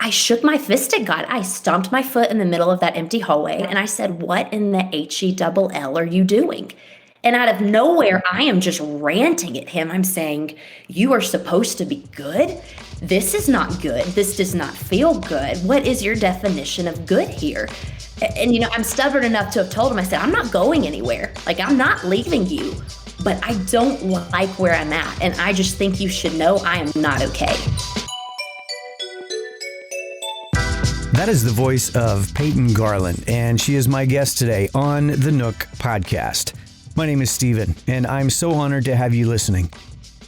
I shook my fist at God. I stomped my foot in the middle of that empty hallway and I said, what in the HELL are you doing? And out of nowhere, I am just ranting at him. I'm saying, you are supposed to be good. This is not good. This does not feel good. What is your definition of good here? And, I'm stubborn enough to have told him, I said, I'm not going anywhere. Like, I'm not leaving you, but I don't like where I'm at. And I just think you should know I am not okay. That is the voice of Peyton Garland, and she is my guest today on the Nook Podcast. My name is Steven, and I'm so honored to have you listening.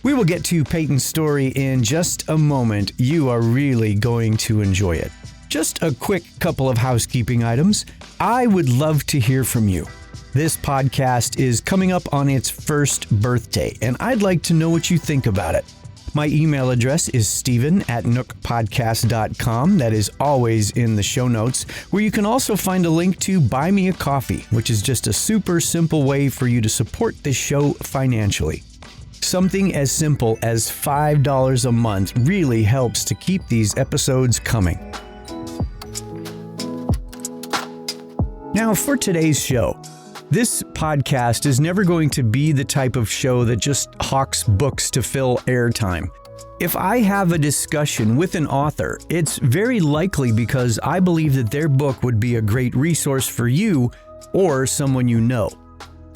We will get to Peyton's story in just a moment. You are really going to enjoy it. Just a quick couple of housekeeping items. I would love to hear from you. This podcast is coming up on its first birthday, and I'd like to know what you think about it. My email address is steven@nookpodcast.com. That is always in the show notes, where you can also find a link to Buy Me a Coffee, which is just a super simple way for you to support this show financially. Something as simple as $5 a month really helps to keep these episodes coming. Now, for today's show. This podcast is never going to be the type of show that just hawks books to fill airtime. If I have a discussion with an author, it's very likely because I believe that their book would be a great resource for you or someone you know.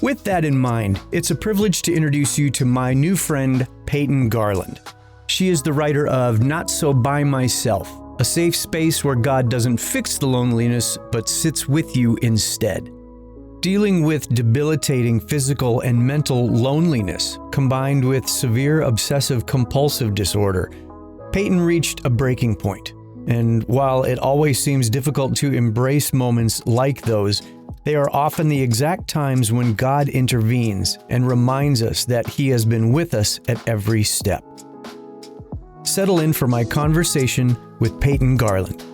With that in mind, it's a privilege to introduce you to my new friend, Peyton Garland. She is the writer of Not So By Myself, a safe space where God doesn't fix the loneliness, but sits with you instead. Dealing with debilitating physical and mental loneliness, combined with severe obsessive-compulsive disorder, Peyton reached a breaking point. And while it always seems difficult to embrace moments like those, they are often the exact times when God intervenes and reminds us that He has been with us at every step. Settle in for my conversation with Peyton Garland.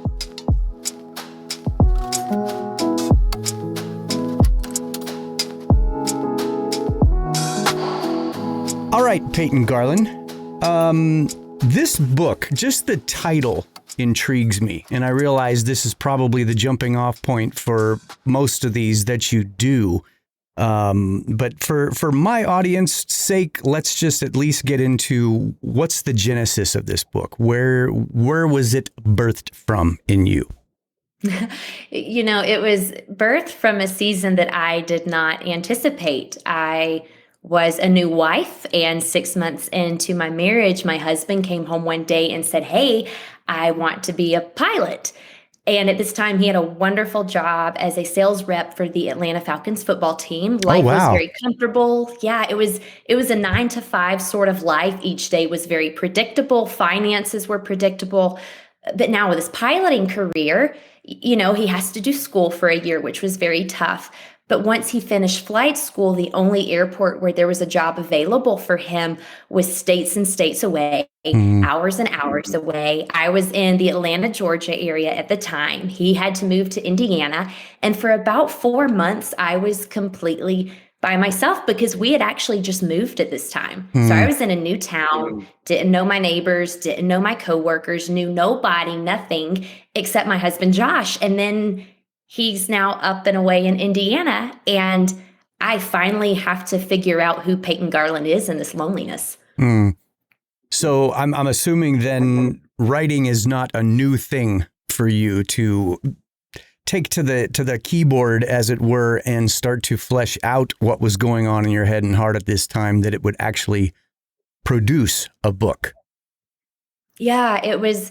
All right, Peyton Garland. This book, just the title intrigues me, and I realize this is probably the jumping off point for most of these that you do. But for my audience's sake, let's just at least get into what's the genesis of this book. Where was it birthed from in you? It was birthed from a season that I did not anticipate. I was a new wife, and 6 months into my marriage, my husband came home one day and said, "Hey, I want to be a pilot." And at this time, he had a wonderful job as a sales rep for the Atlanta Falcons football team. Life was very comfortable. Yeah, it was a 9-to-5 sort of life. Each day was very predictable. Finances were predictable. But now with his piloting career, he has to do school for a year, which was very tough. But once he finished flight school, the only airport where there was a job available for him was states and states away, hours and hours away. I was in the Atlanta, Georgia area at the time. He had to move to Indiana. And for about 4 months, I was completely by myself because we had actually just moved at this time. So I was in a new town, didn't know my neighbors, didn't know my coworkers, knew nobody, nothing except my husband, Josh. And then he's now up and away in Indiana, and I finally have to figure out who Peyton Garland is in this loneliness. So I'm assuming then writing is not a new thing for you to take to the keyboard, as it were, and start to flesh out what was going on in your head and heart at this time, that it would actually produce a book. Yeah, it was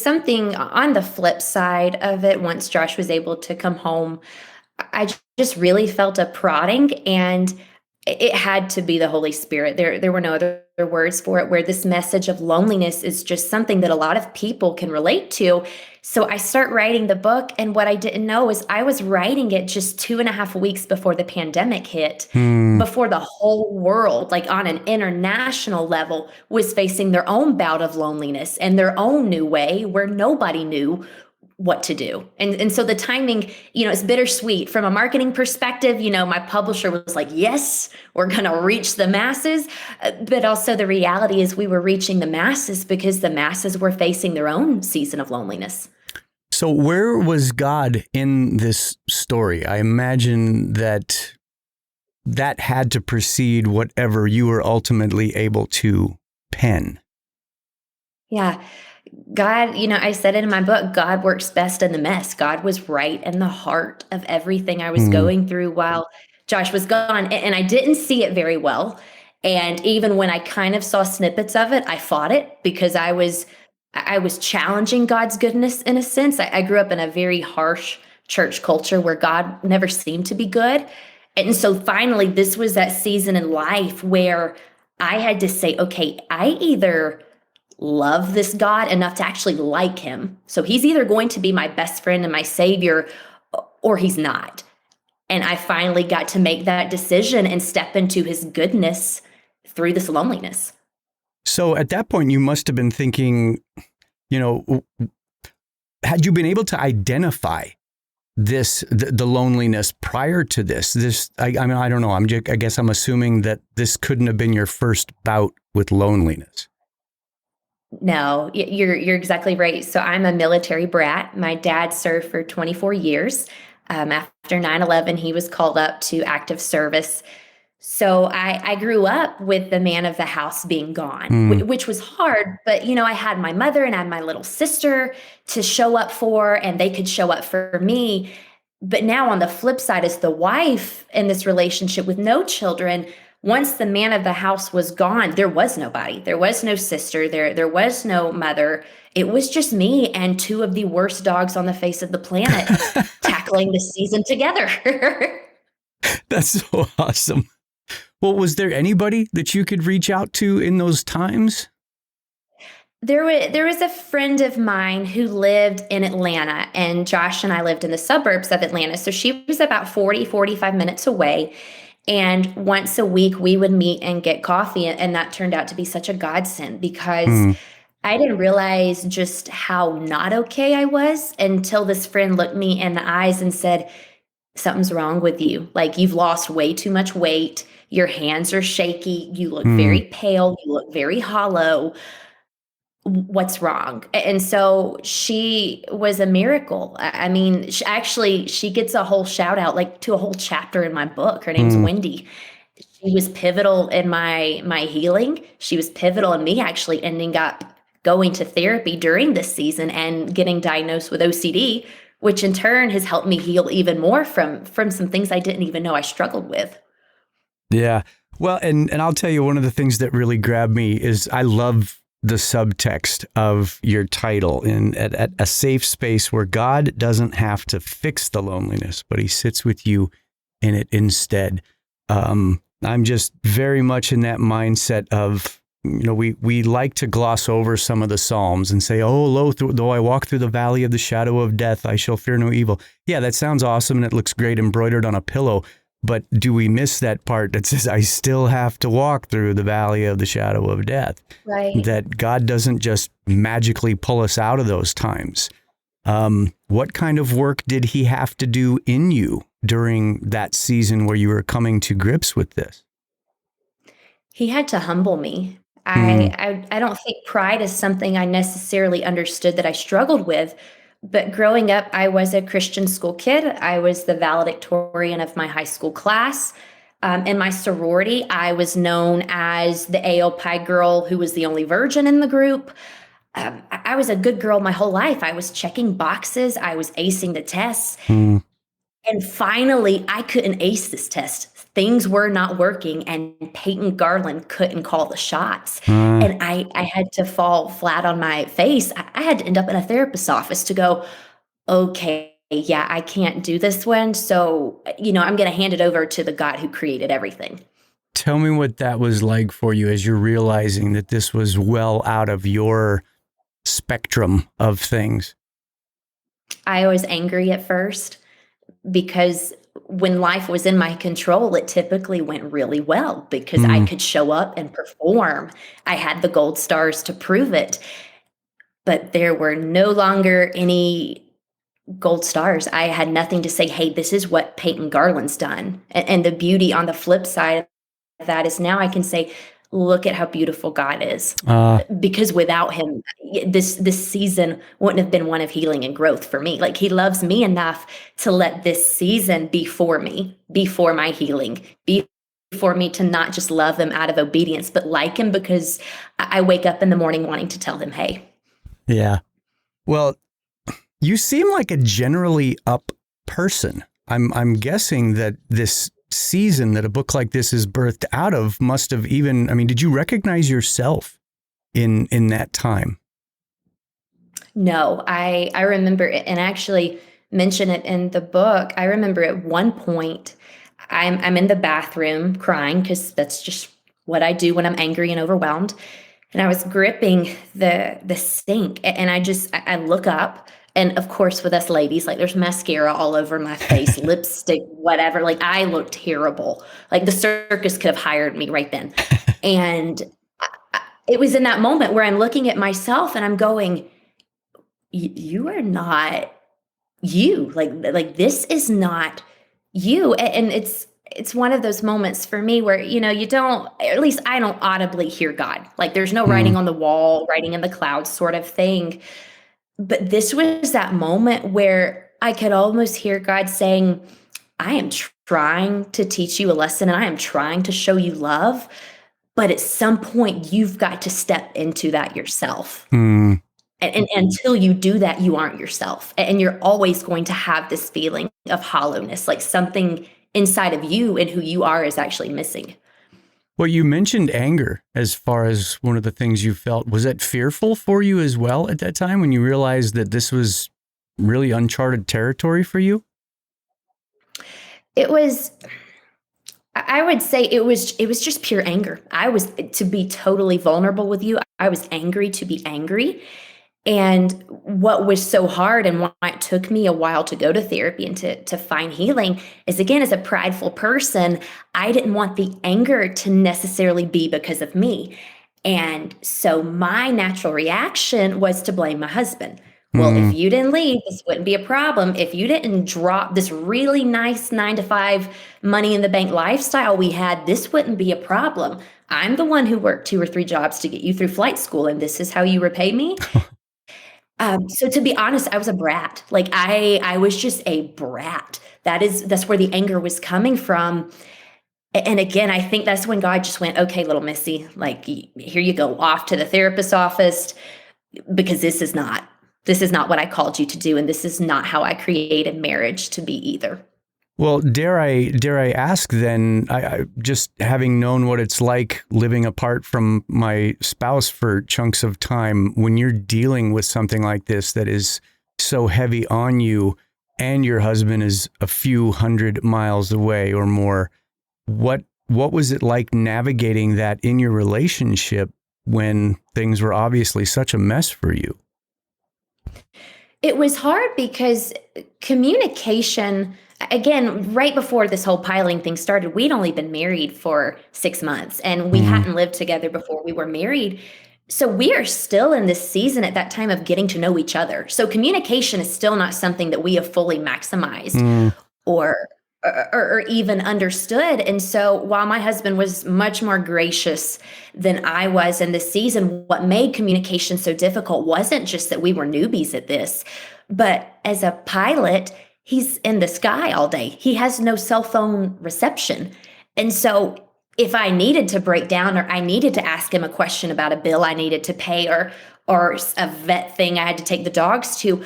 something on the flip side of it. Once Josh was able to come home, I just really felt a prodding, and it had to be the Holy Spirit. There were no other words for it, where this message of loneliness is just something that a lot of people can relate to. So I start writing the book, and what I didn't know is I was writing it just 2.5 weeks before the pandemic hit, before the whole world, like on an international level, was facing their own bout of loneliness and their own new way, where nobody knew what to do. And so the timing, it's bittersweet. From a marketing perspective, my publisher was like, yes, we're going to reach the masses. But also the reality is we were reaching the masses because the masses were facing their own season of loneliness. So where was God in this story? I imagine that had to precede whatever you were ultimately able to pen. Yeah. God, I said it in my book, God works best in the mess. God was right in the heart of everything I was going through while Josh was gone. And I didn't see it very well. And even when I kind of saw snippets of it, I fought it because I was challenging God's goodness in a sense. I grew up in a very harsh church culture where God never seemed to be good. And so finally, this was that season in life where I had to say, okay, I either love this God enough to actually like him. So he's either going to be my best friend and my savior, or he's not. And I finally got to make that decision and step into his goodness through this loneliness. So at that point, you must have been thinking, had you been able to identify the loneliness prior to this? I mean, I don't know. I guess I'm assuming that this couldn't have been your first bout with loneliness. No, you're exactly right. So I'm a military brat. My dad served for 24 years. After 9/11, he was called up to active service. So I grew up with the man of the house being gone, which was hard. But, I had my mother and I had my little sister to show up for, and they could show up for me. But now on the flip side, as the wife in this relationship with no children, once the man of the house was gone, there was nobody. There was no sister. There was no mother. It was just me and two of the worst dogs on the face of the planet tackling the season together. That's so awesome. Well, was there anybody that you could reach out to in those times? There was a friend of mine who lived in Atlanta, and Josh and I lived in the suburbs of Atlanta. So she was about 45 minutes away. And once a week, we would meet and get coffee. And that turned out to be such a godsend because I didn't realize just how not okay I was until this friend looked me in the eyes and said, something's wrong with you. Like, you've lost way too much weight. Your hands are shaky. You look very pale. You look very hollow. What's wrong? And so she was a miracle. I mean, she gets a whole shout out, like to a whole chapter in my book. Her name's Wendy. She was pivotal in my healing. She was pivotal in me actually ending up going to therapy during this season and getting diagnosed with OCD, which in turn has helped me heal even more from some things I didn't even know I struggled with. Yeah. Well, and I'll tell you, one of the things that really grabbed me is I love the subtext of your title, at a safe space where God doesn't have to fix the loneliness, but he sits with you in it instead. I'm just very much in that mindset of, we like to gloss over some of the Psalms and say, oh, though I walk through the valley of the shadow of death, I shall fear no evil. Yeah, that sounds awesome and it looks great embroidered on a pillow. But do we miss that part that says, I still have to walk through the valley of the shadow of death? Right. That God doesn't just magically pull us out of those times. What kind of work did he have to do in you during that season where you were coming to grips with this? He had to humble me. I don't think pride is something I necessarily understood that I struggled with. But growing up, I was a Christian school kid. I was the valedictorian of my high school class. In my sorority, I was known as the AO Pi girl who was the only virgin in the group. I was a good girl my whole life. I was checking boxes. I was acing the tests. And finally, I couldn't ace this test. Things were not working, and Peyton Garland couldn't call the shots. And I had to fall flat on my face. I had to end up in a therapist's office to go, okay, yeah, I can't do this one. So, I'm going to hand it over to the God who created everything. Tell me what that was like for you as you're realizing that this was well out of your spectrum of things. I was angry at first because when life was in my control, it typically went really well because I could show up and perform. I had the gold stars to prove it. But there were no longer any gold stars. I had nothing to say, hey, this is what Peyton Garland's done. And the beauty on the flip side of that is now I can say, look at how beautiful God is. Because without him, this season wouldn't have been one of healing and growth for me. Like, he loves me enough to let this season be for me, before my healing, be for me to not just love him out of obedience, but like him because I wake up in the morning wanting to tell him, hey. Yeah. Well, you seem like a generally up person. I'm guessing that this season that a book like this is birthed out of must have even, I mean, did you recognize yourself in that time? No, I remember it, and actually mention it in the book. I remember at one point I'm in the bathroom crying because that's just what I do when I'm angry and overwhelmed. And I was gripping the sink, and I look up, and of course with us ladies, like, there's mascara all over my face, lipstick, whatever. Like, I look terrible. Like, the circus could have hired me right then. And it was in that moment where I'm looking at myself and I'm going, you are not you. Like this is not you. And it's one of those moments for me where, you don't, or at least I don't audibly hear God. Like, there's no writing on the wall, writing in the clouds sort of thing. But this was that moment where I could almost hear God saying, I am trying to teach you a lesson, and I am trying to show you love. But at some point, you've got to step into that yourself. And until you do that, you aren't yourself. And you're always going to have this feeling of hollowness, like something inside of you and who you are is actually missing. Well, you mentioned anger as far as one of the things you felt. Was that fearful for you as well at that time when you realized that this was really uncharted territory for you? It was, I would say it was just pure anger. To be totally vulnerable with you, I was angry to be angry. And what was so hard and why it took me a while to go to therapy and to find healing is, again, as a prideful person, I didn't want the anger to necessarily be because of me. And so my natural reaction was to blame my husband. Well, if you didn't leave, this wouldn't be a problem. If you didn't drop this really nice 9-to-5 money in the bank lifestyle we had, this wouldn't be a problem. I'm the one who worked 2 or 3 jobs to get you through flight school, and this is how you repay me. So to be honest, I was a brat. Like, I was just a brat. That's where the anger was coming from. And again, I think that's when God just went, okay, little Missy, like, here you go off to the therapist's office, because this is not what I called you to do. And this is not how I created marriage to be either. Well, dare I ask then, I just having known what it's like living apart from my spouse for chunks of time, when you're dealing with something like this that is so heavy on you and your husband is a few hundred miles away or more, what was it like navigating that in your relationship when things were obviously such a mess for you? It was hard because communication, again, right before this whole piling thing started, we'd only been married for 6 months, and we hadn't lived together before we were married. So we are still in this season at that time of getting to know each other. So communication is still not something that we have fully maximized or even understood. And so while my husband was much more gracious than I was in this season, what made communication so difficult wasn't just that we were newbies at this, but as a pilot, he's in the sky all day. He has no cell phone reception. And so if I needed to break down, or I needed to ask him a question about a bill I needed to pay, or a vet thing I had to take the dogs to,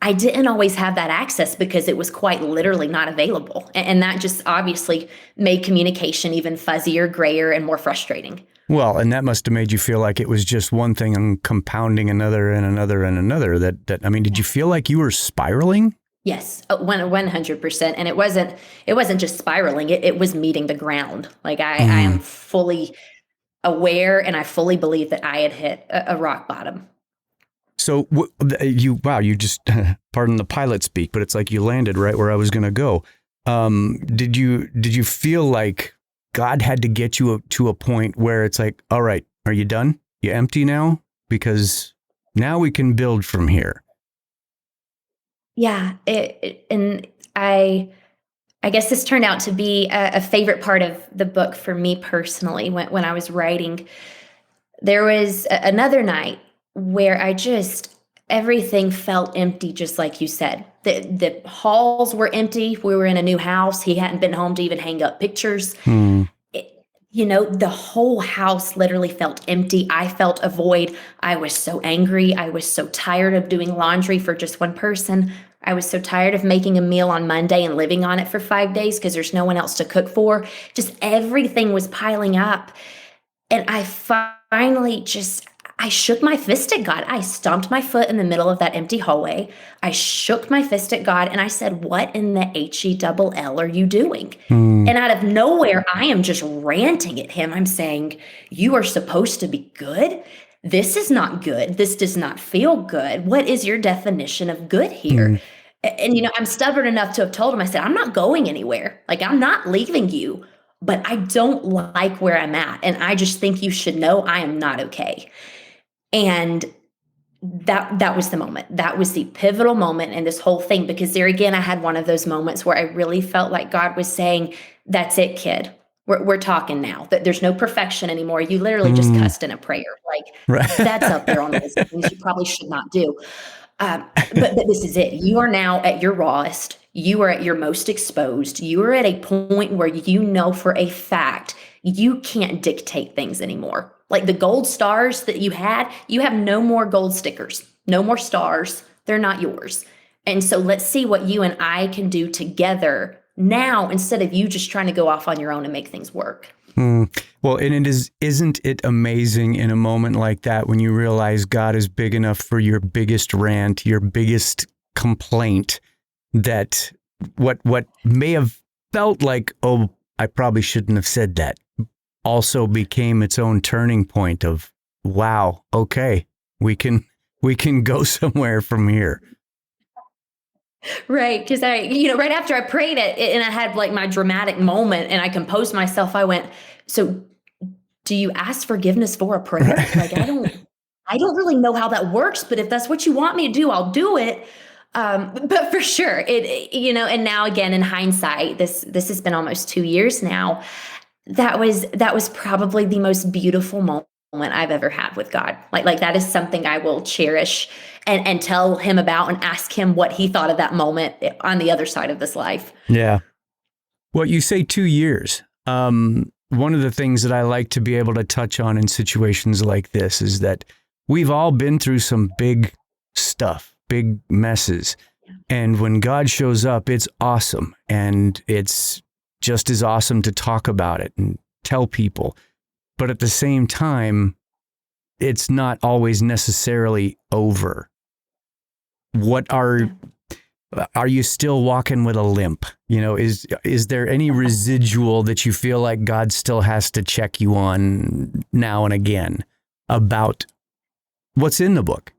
I didn't always have that access because it was quite literally not available. And that just obviously made communication even fuzzier, grayer, and more frustrating. Well, and that must have made you feel like it was just one thing and compounding another and another and another. I mean, did you feel like you were spiraling? Yes, 100%. And it wasn't just spiraling. It was meeting the ground. Like, I am fully aware, and I fully believe that I had hit a rock bottom. So you just, pardon the pilot speak, but it's like you landed right where I was going to go. Did you feel like God had to get you to a point where it's like, all right, are you done? You empty now? Because now we can build from here. Yeah, and I guess this turned out to be a favorite part of the book for me personally when I was writing. There was another night where everything felt empty, just like you said. The halls were empty. We were in a new house. He hadn't been home to even hang up pictures. Hmm. The whole house literally felt empty. I felt a void. I was so angry. I was so tired of doing laundry for just one person. I was so tired of making a meal on Monday and living on it for 5 days because there's no one else to cook for. Just everything was piling up. And I shook my fist at God. I stomped my foot in the middle of that empty hallway. I shook my fist at God and I said, "What in the HELL are you doing?" Hmm. And out of nowhere, I am just ranting at him. I'm saying, "You are supposed to be good. This is not good. This does not feel good. What is your definition of good Hmm. here?" And I'm stubborn enough to have told him, I said, "I'm not going anywhere. Like, I'm not leaving you, but I don't like where I'm at. And I just think you should know I am not okay." And that was the moment. That was the pivotal moment in this whole thing, because there again, I had one of those moments where I really felt like God was saying, "That's it, kid. We're talking now. That there's no perfection anymore. You literally just Hmm. cussed in a prayer. Like, that's up there Right. on the list of things you probably should not do." But this is it. You are now at your rawest. You are at your most exposed. You are at a point where you know for a fact you can't dictate things anymore. Like the gold stars that you have no more gold stickers, no more stars. They're not yours. And so let's see what you and I can do together now instead of you just trying to go off on your own and make things work. Well, and isn't it amazing in a moment like that when you realize God is big enough for your biggest rant, your biggest complaint, that what may have felt like, "Oh, I probably shouldn't have said that," also became its own turning point of, wow, okay, we can go somewhere from here. Right. Because right after I prayed it and I had like my dramatic moment and I composed myself, I went, "So do you ask forgiveness for a prayer? Like, I don't really know how that works, but if that's what you want me to do, I'll do it." But for sure, and now again, in hindsight, this has been almost 2 years now. That was probably the most beautiful moment I've ever had with God. Like that is something I will cherish and tell him about and ask him what he thought of that moment on the other side of this life. Yeah. Well, you say 2 years. One of the things that I like to be able to touch on in situations like this is that we've all been through some big stuff, big messes. And when God shows up, it's awesome. And it's just as awesome to talk about it and tell people. But at the same time, it's not always necessarily over. What are you still walking with a limp? Is there any residual that you feel like God still has to check you on now and again about what's in the book?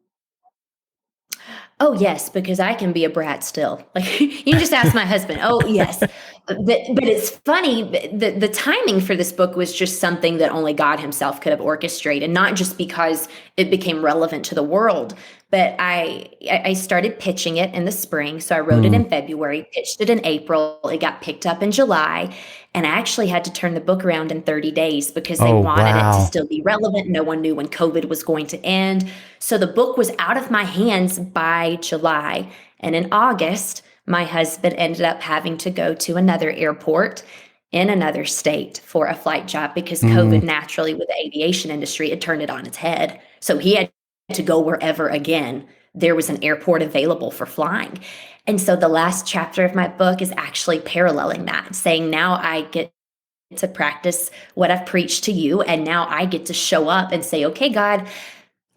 Oh, yes, because I can be a brat still. Like, you can just ask my husband. Oh, yes. But it's funny, the timing for this book was just something that only God himself could have orchestrated, not just because it became relevant to the world, but I started pitching it in the spring. So I wrote it Mm. in February, pitched it in April. It got picked up in July. And I actually had to turn the book around in 30 days because they Oh, wanted it to wow. still be relevant. No one knew when COVID was going to end. So the book was out of my hands by July. And in August, my husband ended up having to go to another airport in another state for a flight job because Mm. COVID naturally, with the aviation industry, it turned it on its head. So he had to go wherever again there was an airport available for flying. And so the last chapter of my book is actually paralleling that, saying now I get to practice what I've preached to you. And now I get to show up and say, "Okay, God,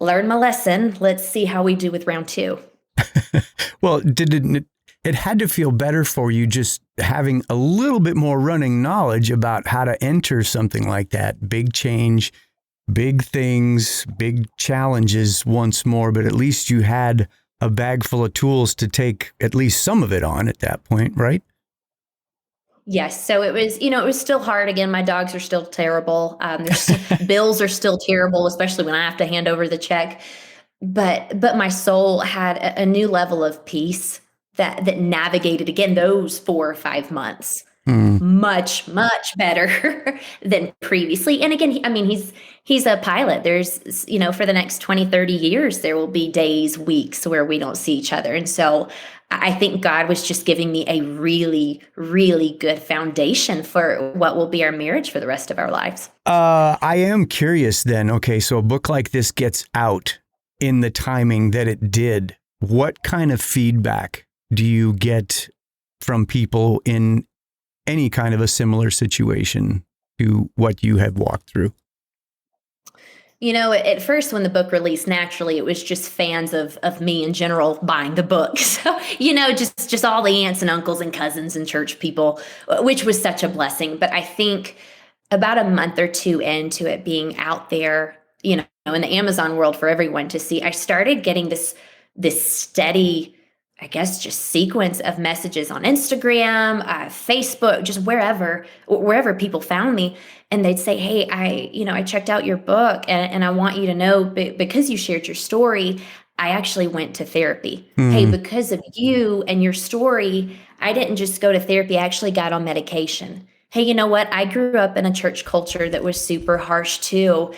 learn my lesson. Let's see how we do with round two." Well, it had to feel better for you just having a little bit more running knowledge about how to enter something like that. Big change, big things, big challenges once more, but at least you had a bag full of tools to take at least some of it on at that point, right? Yes, so it was still hard. Again, my dogs are still terrible. Bills are still terrible, especially when I have to hand over the check. But my soul had a new level of peace that navigated, again, those 4 or 5 months Mm. much better than previously. And again, he's a pilot. There's, for the next 20, 30 years, there will be days, weeks where we don't see each other. And so I think God was just giving me a really, really good foundation for what will be our marriage for the rest of our lives. I am curious then. Okay, so a book like this gets out in the timing that it did. What kind of feedback do you get from people in any kind of a similar situation to what you have walked through? At first when the book released, naturally, it was just fans of me in general buying the book. So, just all the aunts and uncles and cousins and church people, which was such a blessing. But I think about a month or two into it being out there, in the Amazon world for everyone to see, I started getting this steady, I guess, just sequence of messages on Instagram, Facebook, just wherever people found me. And they'd say, hey, I checked out your book and I want you to know, because you shared your story, I actually went to therapy. Hey, because of you and your story, I didn't just go to therapy, I actually got on medication. Hey, you know what? I grew up in a church culture that was super harsh too.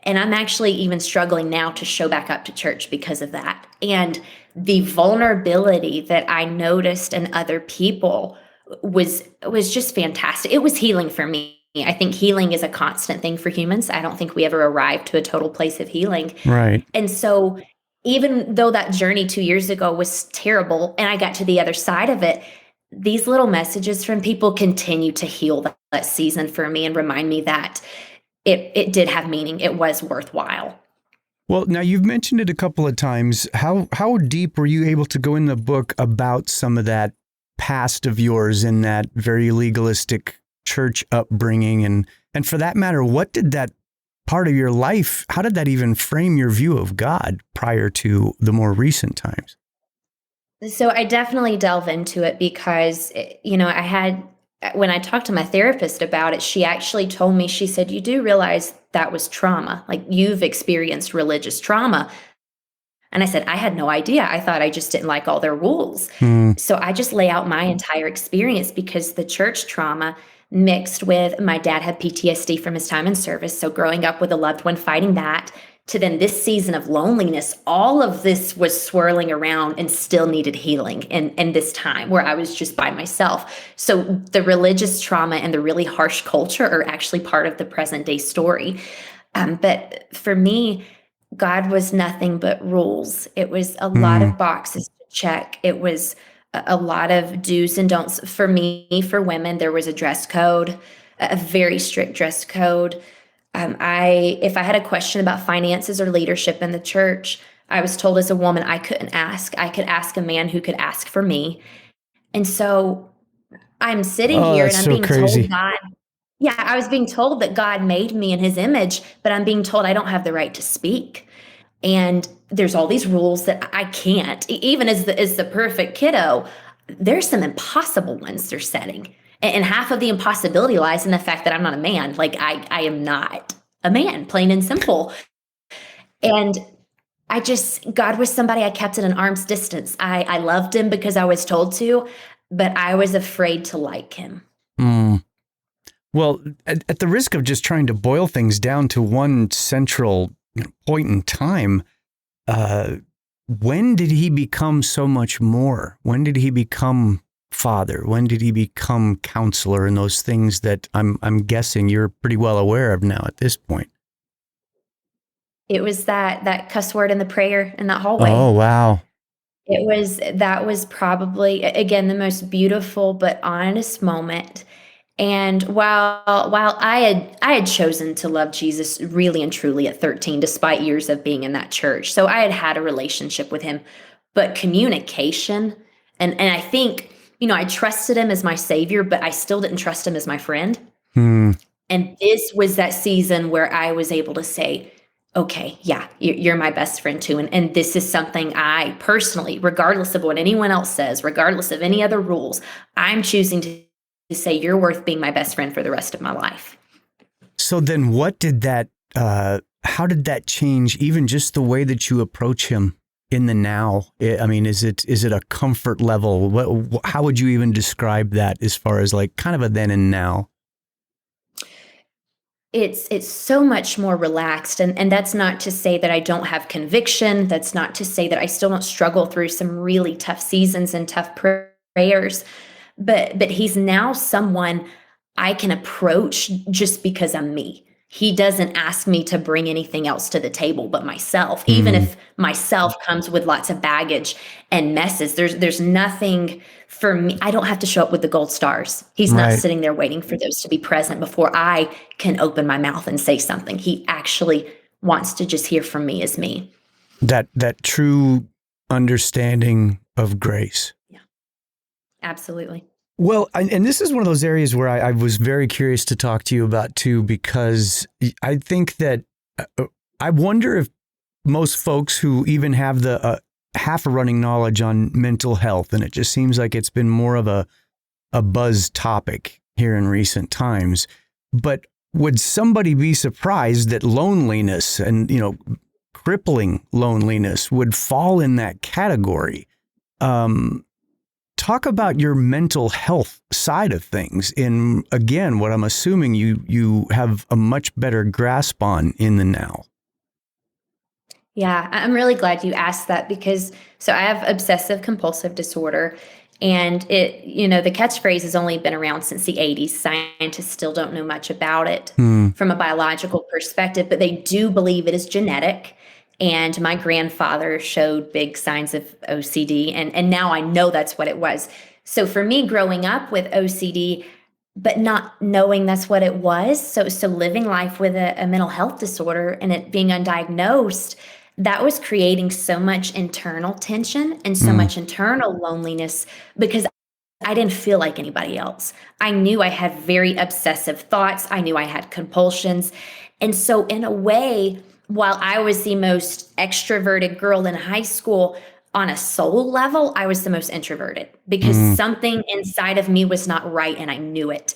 And I'm actually even struggling now to show back up to church because of that. And the vulnerability that I noticed in other people was just fantastic. It was healing for me. I think healing is a constant thing for humans. I don't think we ever arrive to a total place of healing. Right. And so even though that journey 2 years ago was terrible and I got to the other side of it, these little messages from people continue to heal that season for me and remind me that it did have meaning. It was worthwhile. Well, now you've mentioned it a couple of times. How deep were you able to go in the book about some of that past of yours in that very legalistic church upbringing? And for that matter, what did that part of your life, how did that even frame your view of God prior to the more recent times? So I definitely delve into it because, when I talked to my therapist about it, she actually told me, she said, you do realize that was trauma. Like, you've experienced religious trauma. And I said, I had no idea. I thought I just didn't like all their rules. So I just lay out my entire experience because the church trauma mixed with my dad had PTSD from his time in service. So growing up with a loved one fighting that, to then this season of loneliness, all of this was swirling around and still needed healing in this time where I was just by myself. So the religious trauma and the really harsh culture are actually part of the present day story. But for me, God was nothing but rules. It was a lot of boxes to check. It was a lot of do's and don'ts. For me, for women, there was a dress code, a very strict dress code. If I had a question about finances or leadership in the church, I was told as a woman I couldn't ask. I could ask a man who could ask for me. And so I'm sitting here and I'm being told I was being told that God made me in his image, but I'm being told I don't have the right to speak. And there's all these rules that I can't, even as the perfect kiddo, there's some impossible ones they're setting. And half of the impossibility lies in the fact that I'm not a man. Like, I am not a man, plain and simple. And God was somebody I kept at an arm's distance. I loved him because I was told to, but I was afraid to like him. Well, at the risk of just trying to boil things down to one central point in time, when did he become so much more? When did he become Father? When did he become counselor and those things that I'm guessing you're pretty well aware of now at this point? It was that cuss word in the prayer in that hallway. Oh, wow. That was probably, again, the most beautiful but honest moment. And while I had chosen to love Jesus really and truly at 13, despite years of being in that church, so I had a relationship with him, but communication, and I think, I trusted him as my savior, but I still didn't trust him as my friend. And this was that season where I was able to say, okay, yeah, you're my best friend too. And this is something I personally, regardless of what anyone else says, regardless of any other rules, I'm choosing to say you're worth being my best friend for the rest of my life. So then how did that change even just the way that you approach him in the now? I mean, is it a comfort level? How would you even describe that as far as like kind of a then and now? It's so much more relaxed. And that's not to say that I don't have conviction. That's not to say that I still don't struggle through some really tough seasons and tough prayers. But he's now someone I can approach just because I'm me. He doesn't ask me to bring anything else to the table but myself, even if myself comes with lots of baggage and messes. There's nothing for me. I don't have to show up with the gold stars. He's not Right. sitting there waiting for those to be present before I can open my mouth and say something. He actually wants to just hear from me as me. That true understanding of grace. Yeah, absolutely. Well, and this is one of those areas where I was very curious to talk to you about too, because I think that I wonder if most folks who even have the half a running knowledge on mental health, and it just seems like it's been more of a buzz topic here in recent times, but would somebody be surprised that loneliness and, crippling loneliness would fall in that category? Talk about your mental health side of things in, again, what I'm assuming you have a much better grasp on in the now. Yeah, I'm really glad you asked that because so I have obsessive compulsive disorder, and the catchphrase has only been around since the 80s. Scientists still don't know much about it from a biological perspective, but they do believe it is genetic. And my grandfather showed big signs of OCD, and now I know that's what it was. So for me, growing up with OCD, but not knowing that's what it was, so living life with a mental health disorder and it being undiagnosed, that was creating so much internal tension and so much internal loneliness because I didn't feel like anybody else. I knew I had very obsessive thoughts. I knew I had compulsions. And so in a way, while I was the most extroverted girl in high school, on a soul level, I was the most introverted because something inside of me was not right and I knew it.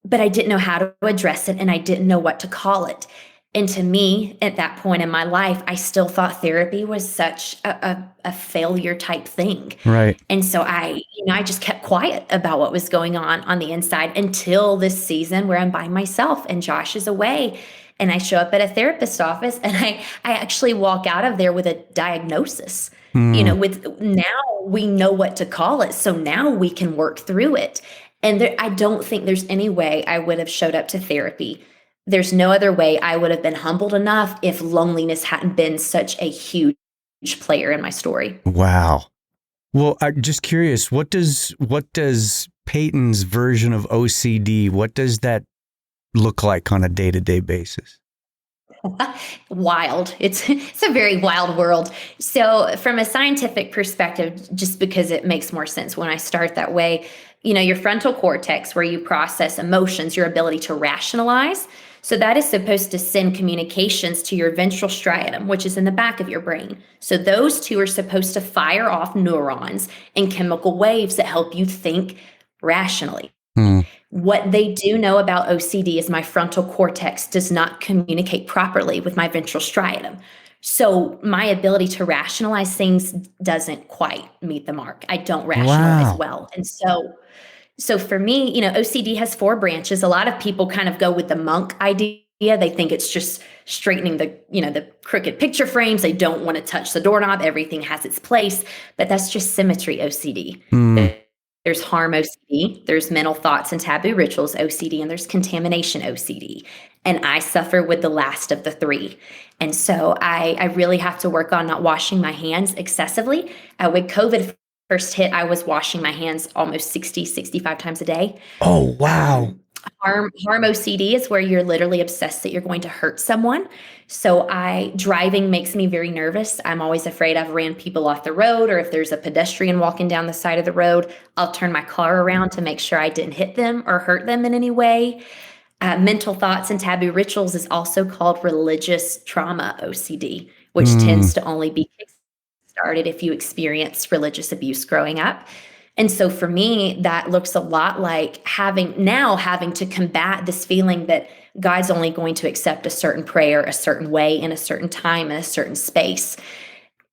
But I didn't know how to address it and I didn't know what to call it. And to me, at that point in my life, I still thought therapy was such a failure type thing. Right. And so I just kept quiet about what was going on the inside until this season where I'm by myself and Josh is away. And I show up at a therapist's office and I actually walk out of there with a diagnosis. With now we know what to call it. So now we can work through it. And I don't think there's any way I would have showed up to therapy. There's no other way I would have been humbled enough if loneliness hadn't been such a huge player in my story. Wow. Well, I'm just curious, what does Peyton's version of OCD, what does that look like on a day-to-day basis? Wild. It's a very wild world. So from a scientific perspective, just because it makes more sense when I start that way, your frontal cortex, where you process emotions, your ability to rationalize. So that is supposed to send communications to your ventral striatum, which is in the back of your brain. So those two are supposed to fire off neurons and chemical waves that help you think rationally. What they do know about OCD is my frontal cortex does not communicate properly with my ventral striatum. So my ability to rationalize things doesn't quite meet the mark. I don't rationalize well. And so for me, OCD has 4 branches. A lot of people kind of go with the monk idea. They think it's just straightening the crooked picture frames. They don't want to touch the doorknob. Everything has its place, but that's just symmetry OCD. There's harm OCD, there's mental thoughts and taboo rituals OCD, and there's contamination OCD. And I suffer with the last of the 3. And so I really have to work on not washing my hands excessively. When COVID first hit, I was washing my hands almost 65 times a day. Oh, wow. Harm OCD is where you're literally obsessed that you're going to hurt someone. So driving makes me very nervous. I'm always afraid I've ran people off the road, or if there's a pedestrian walking down the side of the road, I'll turn my car around to make sure I didn't hit them or hurt them in any way. Mental thoughts and taboo rituals is also called religious trauma OCD, which tends to only be started if you experience religious abuse growing up. And so for me, that looks a lot like having to combat this feeling that God's only going to accept a certain prayer, a certain way, in a certain time, in a certain space.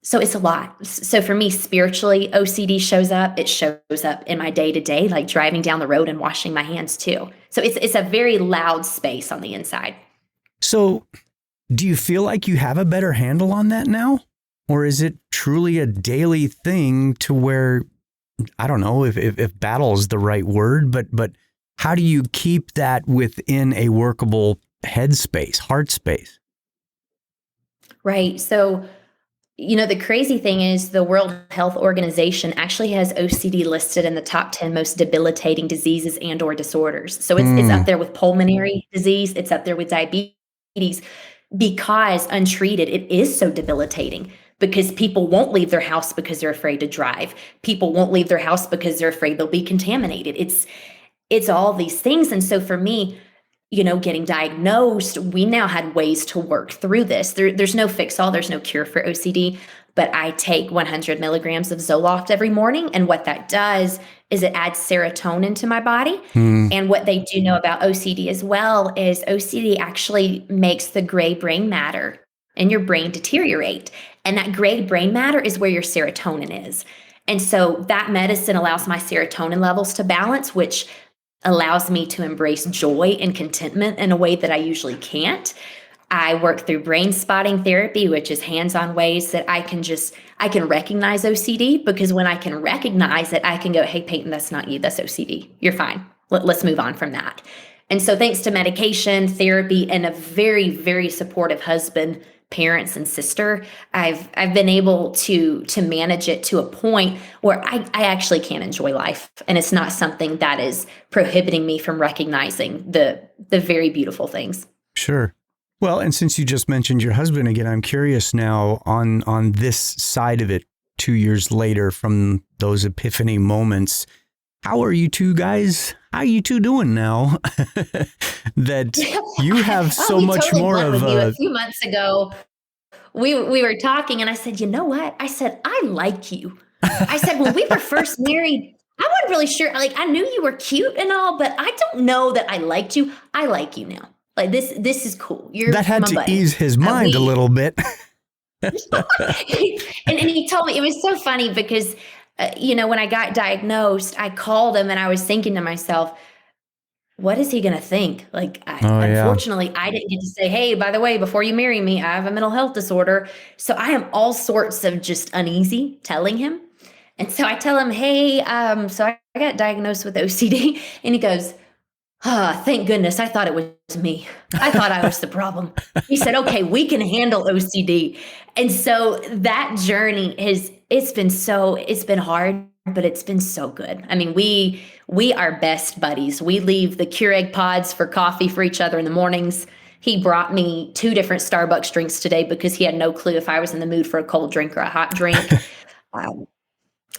So it's a lot. So for me, spiritually, OCD shows up. It shows up in my day to day, like driving down the road and washing my hands too. So it's a very loud space on the inside. So do you feel like you have a better handle on that now? Or is it truly a daily thing to where, I don't know if battle is the right word, but how do you keep that within a workable headspace, heart space? Right. So, the crazy thing is the World Health Organization actually has OCD listed in the top 10 most debilitating diseases and or disorders. So it's up there with pulmonary disease. It's up there with diabetes because untreated, it is so debilitating because people won't leave their house because they're afraid to drive. People won't leave their house because they're afraid they'll be contaminated. It's all these things. And so for me, getting diagnosed, we now had ways to work through this. There's no fix-all, there's no cure for OCD, but I take 100 milligrams of Zoloft every morning. And what that does is it adds serotonin to my body. And what they do know about OCD as well is OCD actually makes the gray brain matter in your brain deteriorate. And that gray brain matter is where your serotonin is. And so that medicine allows my serotonin levels to balance, which allows me to embrace joy and contentment in a way that I usually can't. I work through brain spotting therapy, which is hands-on ways that I can recognize OCD, because when I can recognize it, I can go, hey, Peyton, that's not you, that's OCD. You're fine. Let's move on from that. And so thanks to medication, therapy, and a very, very supportive husband, parents, and sister, I've been able to manage it to a point where I actually can enjoy life. And it's not something that is prohibiting me from recognizing the very beautiful things. Sure. Well, and since you just mentioned your husband again, I'm curious now on this side of it, 2 years later from those epiphany moments. How are you two guys? How are you two doing now? That you have so much totally more of a few months ago. We were talking and I said, you know what? I said, I like you. I said, when we were first married, I wasn't really sure. Like, I knew you were cute and all, but I don't know that I liked you. I like you now. Like, this is cool. That had to ease his mind a little bit. and he told me, it was so funny because, when I got diagnosed, I called him and I was thinking to myself, what is he going to think? Like, unfortunately, I didn't get to say, hey, by the way, before you marry me, I have a mental health disorder. So I am all sorts of just uneasy telling him. And so I tell him, hey, so I got diagnosed with OCD. And he goes, thank goodness. I thought it was me. I thought I was the problem. He said, okay, we can handle OCD. And so that journey it's been hard, but it's been so good. I mean, we are best buddies. We leave the Keurig pods for coffee for each other in the mornings. He brought me 2 different Starbucks drinks today because he had no clue if I was in the mood for a cold drink or a hot drink.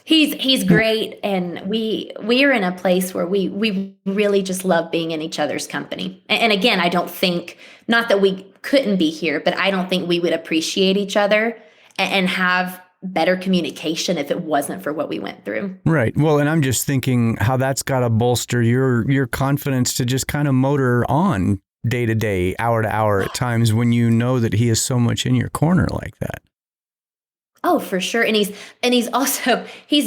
He's great, and we are in a place where we really just love being in each other's company. And again, I don't think, not that we couldn't be here, but I don't think we would appreciate each other and have better communication if it wasn't for what we went through. Right. Well, and I'm just thinking how that's got to bolster your confidence to just kind of motor on day to day, hour to hour at times when you know that he is so much in your corner like that. Oh, for sure. And he's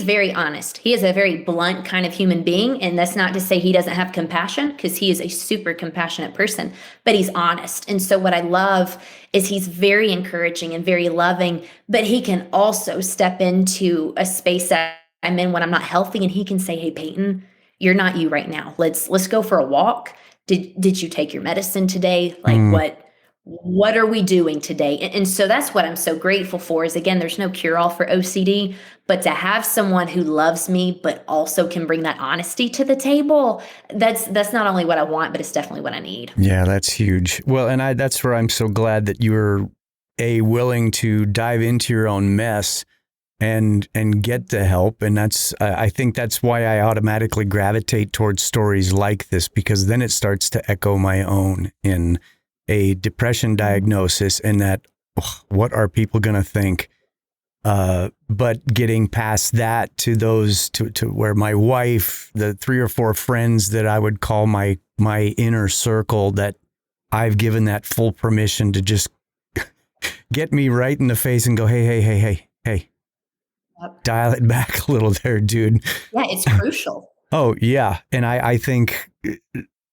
very honest. He is a very blunt kind of human being. And that's not to say he doesn't have compassion, because he is a super compassionate person, but he's honest. And so what I love is he's very encouraging and very loving, but he can also step into a space that I'm in when I'm not healthy. And he can say, hey, Peyton, you're not you right now. Let's go for a walk. Did you take your medicine today? Like what are we doing today? And so that's what I'm so grateful for is, again, there's no cure-all for OCD, but to have someone who loves me, but also can bring that honesty to the table, that's not only what I want, but it's definitely what I need. Yeah, that's huge. Well, and that's where I'm so glad that you're willing to dive into your own mess and get the help. And I think that's why I automatically gravitate towards stories like this, because then it starts to echo my own in a depression diagnosis, and that, what are people going to think? But getting past that to those, to where my wife, the 3 or 4 friends that I would call my inner circle, that I've given that full permission to just get me right in the face and go, hey, hey, Yep. dial it back a little there, dude. Yeah, it's crucial. Oh, yeah. And I think,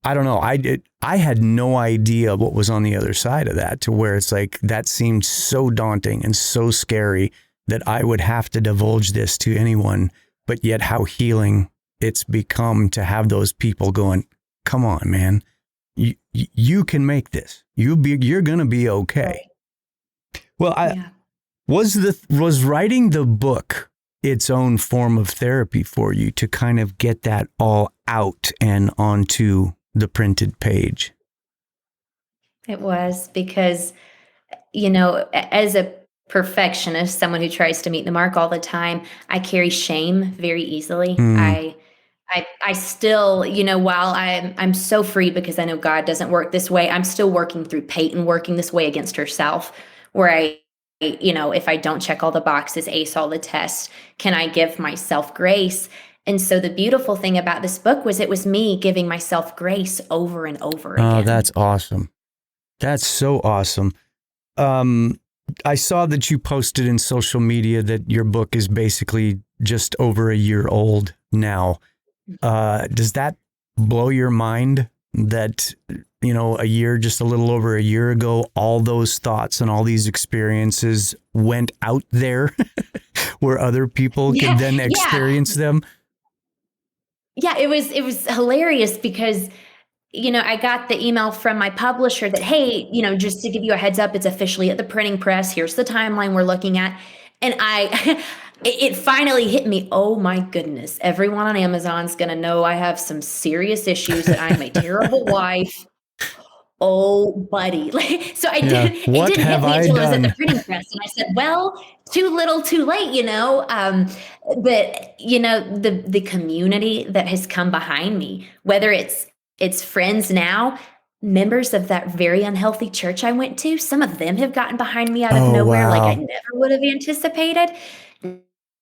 I don't know, I had no idea what was on the other side of that, to where it's like, that seemed so daunting and so scary that I would have to divulge this to anyone, but yet how healing it's become to have those people going, come on, man, you can make this. You're going to be okay. Well, was writing the book its own form of therapy for you to kind of get that all out and onto the printed page? It was because, as a perfectionist, someone who tries to meet the mark all the time, I carry shame very easily. I still, while I'm so free because I know God doesn't work this way, I'm still working through Peyton working this way against herself, where if I don't check all the boxes, ace all the tests, can I give myself grace? And so the beautiful thing about this book was it was me giving myself grace over and over again. Oh, that's awesome. That's so awesome. I saw that you posted in social media that your book is basically just over a year old now. Does that blow your mind that, just a little over a year ago, all those thoughts and all these experiences went out there where other people could then experience them? Yeah, it was hilarious because, I got the email from my publisher that, hey, just to give you a heads up, it's officially at the printing press. Here's the timeline we're looking at. And it finally hit me. Oh my goodness. Everyone on Amazon's going to know I have some serious issues, that I'm a terrible wife. Oh, buddy. So it didn't hit me until I was at the printing press. And I said, well, too little, too late, but the community that has come behind me, whether it's friends now, members of that very unhealthy church I went to, some of them have gotten behind me out of nowhere. Wow. Like I never would have anticipated.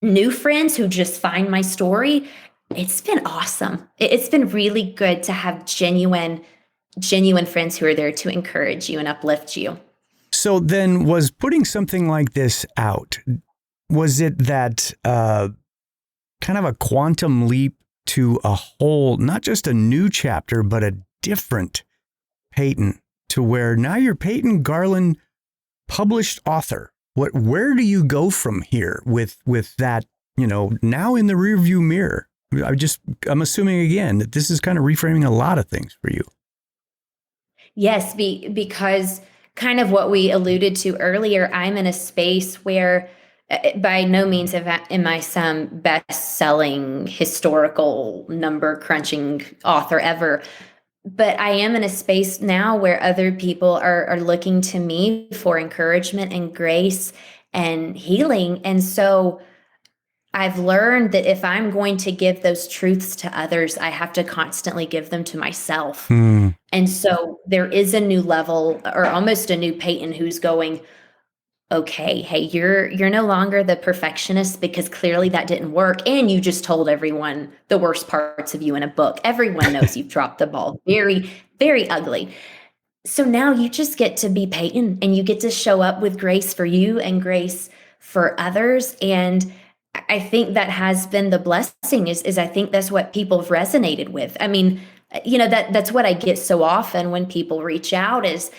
New friends who just find my story. It's been awesome. It's been really good to have genuine friends who are there to encourage you and uplift you. So then, was putting something like this out, was it that kind of a quantum leap to a whole, not just a new chapter, but a different Peyton, to where now you're Peyton Garland, published author? Where do you go from here with that, now in the rearview mirror? I'm assuming again that this is kind of reframing a lot of things for you. Yes, because kind of what we alluded to earlier, I'm in a space where by no means am I some best-selling historical number crunching author ever, but I am in a space now where other people are looking to me for encouragement and grace and healing. And so I've learned that if I'm going to give those truths to others, I have to constantly give them to myself. And so there is a new level, or almost a new Peyton, who's going, okay, hey, you're no longer the perfectionist, because clearly that didn't work. And you just told everyone the worst parts of you in a book. Everyone knows you've dropped the ball. Very, very ugly. So now you just get to be Peyton, and you get to show up with grace for you and grace for others. And I think that has been the blessing is I think that's what people have resonated with. I mean, that's what I get so often when people reach out, is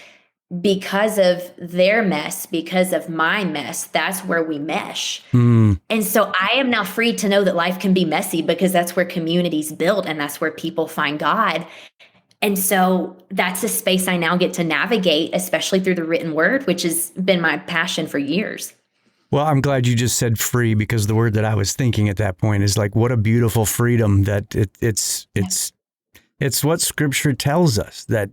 because of their mess, because of my mess, that's where we mesh. And so I am now free to know that life can be messy, because that's where community's built and that's where people find God. And so that's a space I now get to navigate, especially through the written word, which has been my passion for years. Well, I'm glad you just said free, because the word that I was thinking at that point is like, what a beautiful freedom that it's what Scripture tells us, that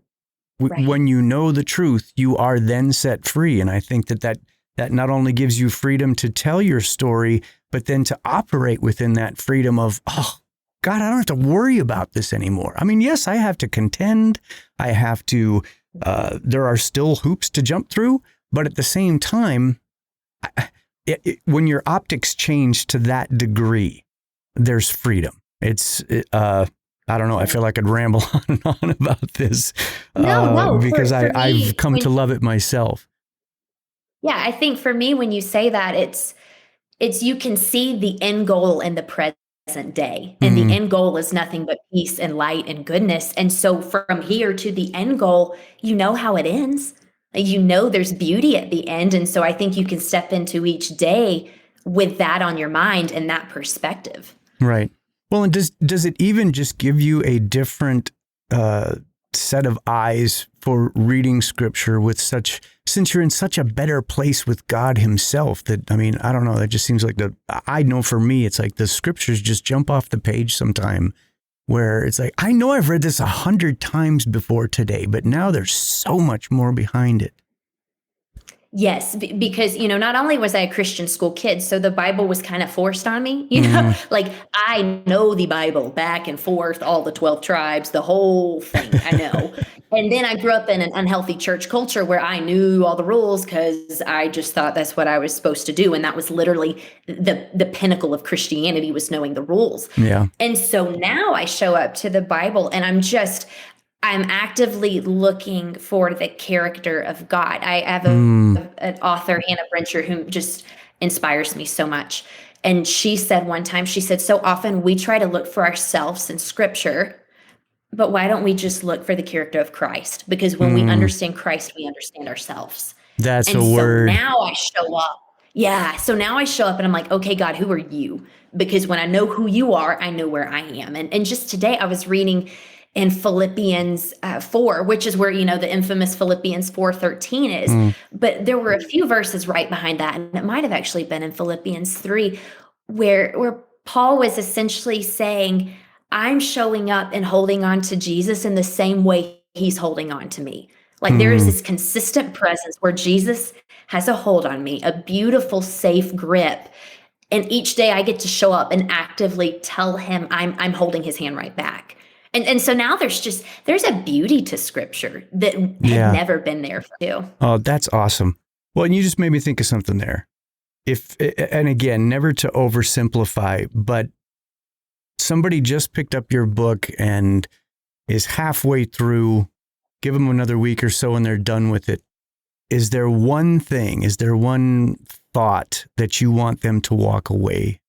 when you know the truth, you are then set free. And I think that not only gives you freedom to tell your story, but then to operate within that freedom of, oh, God, I don't have to worry about this anymore. I mean, yes, I have to contend. I have to, there are still hoops to jump through, but at the same time, when your optics change to that degree, there's freedom. I don't know. I feel like I'd ramble on and on about this because I've come to love it myself. Yeah, I think for me, when you say that, it's you can see the end goal in the present day, and the end goal is nothing but peace and light and goodness. And so from here to the end goal, you know how it ends. You know there's beauty at the end. And so I think you can step into each day with that on your mind and that perspective. Right. Well, and does it even just give you a different set of eyes for reading scripture since you're in such a better place with God himself that, I mean, I don't know, that just seems like I know for me, it's like the scriptures just jump off the page sometime where it's like, I know I've read this 100 times before today, but now there's so much more behind it. Yes, because, not only was I a Christian school kid, so the Bible was kind of forced on me, like I know the Bible back and forth, all the 12 tribes, the whole thing, I know. And then I grew up in an unhealthy church culture where I knew all the rules because I just thought that's what I was supposed to do. And that was literally the pinnacle of Christianity, was knowing the rules. Yeah. And so now I show up to the Bible and I'm actively looking for the character of God. I have an author, Hannah Brencher, who just inspires me so much. And she said one time, so often we try to look for ourselves in scripture, but why don't we just look for the character of Christ? Because when we understand Christ, we understand ourselves. That's a word. So now I show up. Yeah. So now I show up and I'm like, okay, God, who are you? Because when I know who you are, I know where I am. And just today I was reading in Philippians 4, which is where, the infamous Philippians 4:13 is. But there were a few verses right behind that. And it might have actually been in Philippians 3, where Paul was essentially saying, I'm showing up and holding on to Jesus in the same way he's holding on to me. Like there is this consistent presence where Jesus has a hold on me, a beautiful, safe grip. And each day I get to show up and actively tell him I'm holding his hand right back. And so now there's a beauty to scripture that had never been there for you. Oh, that's awesome. Well, and you just made me think of something there. And again, never to oversimplify, but somebody just picked up your book and is halfway through, give them another week or so and they're done with it. Is there one thought that you want them to walk away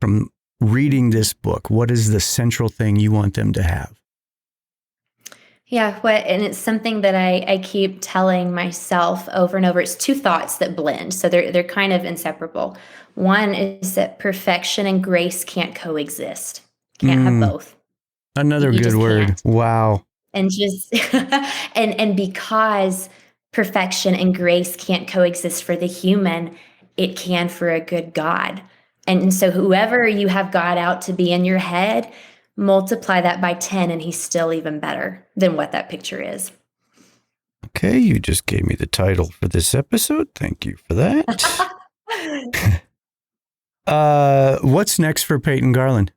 from reading this book? What is the central thing you want them to have? Yeah, and it's something that I keep telling myself over and over. It's two thoughts that blend, so they're kind of inseparable. One is that perfection and grace can't coexist. Can't have both. Another good word. Can't. Wow. And just and because perfection and grace can't coexist for the human, it can for a good God. And so whoever you have God out to be in your head, multiply that by 10 and he's still even better than what that picture is. Okay, you just gave me the title for this episode. Thank you for that. What's next for Peyton Garland?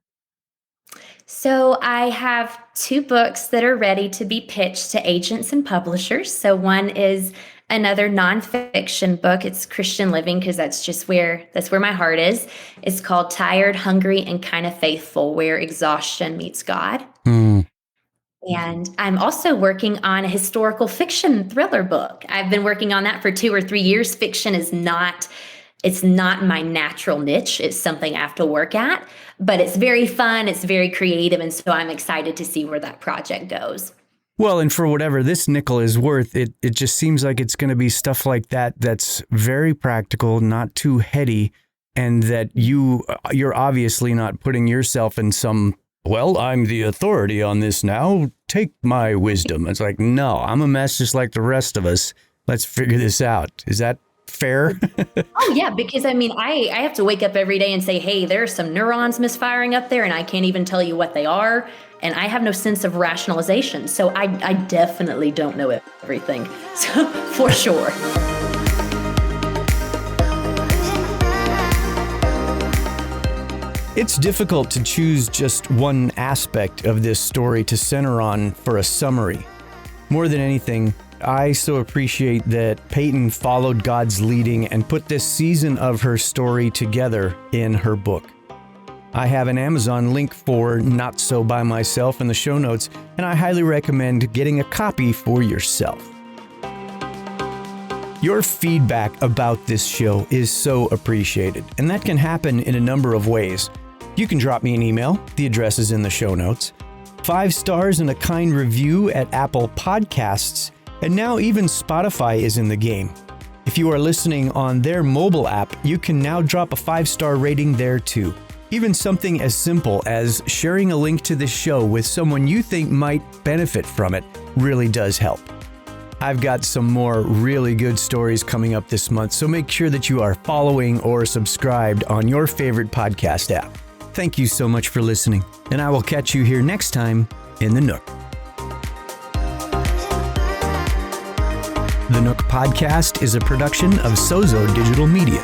So I have 2 books that are ready to be pitched to agents and publishers. So one is another nonfiction book. It's Christian living because that's where my heart is. It's called Tired, Hungry, and Kind of Faithful, where exhaustion meets God. And I'm also working on a historical fiction thriller book. I've been working on that for 2 or 3 years. Fiction is not my natural niche. It's something I have to work at, but it's very fun. It's very creative. And so I'm excited to see where that project goes. Well, and for whatever this nickel is worth, it just seems like it's going to be stuff like that that's very practical, not too heady, and that you're obviously not putting yourself in some, well, I'm the authority on this now, take my wisdom. It's like, no, I'm a mess just like the rest of us. Let's figure this out. Is that fair? Oh, yeah, because I have to wake up every day and say, hey, there's some neurons misfiring up there, and I can't even tell you what they are. And I have no sense of rationalization. So I definitely don't know everything. So for sure. It's difficult to choose just one aspect of this story to center on for a summary. More than anything, I so appreciate that Peyton followed God's leading and put this season of her story together in her book. I have an Amazon link for Not So By Myself in the show notes, and I highly recommend getting a copy for yourself. Your feedback about this show is so appreciated, and that can happen in a number of ways. You can drop me an email. The address is in the show notes. 5 stars and a kind review at Apple Podcasts, and now even Spotify is in the game. If you are listening on their mobile app, you can now drop a 5-star rating there too. Even something as simple as sharing a link to this show with someone you think might benefit from it really does help. I've got some more really good stories coming up this month, so make sure that you are following or subscribed on your favorite podcast app. Thank you so much for listening, and I will catch you here next time in the Nook. The Nook Podcast is a production of Sozo Digital Media.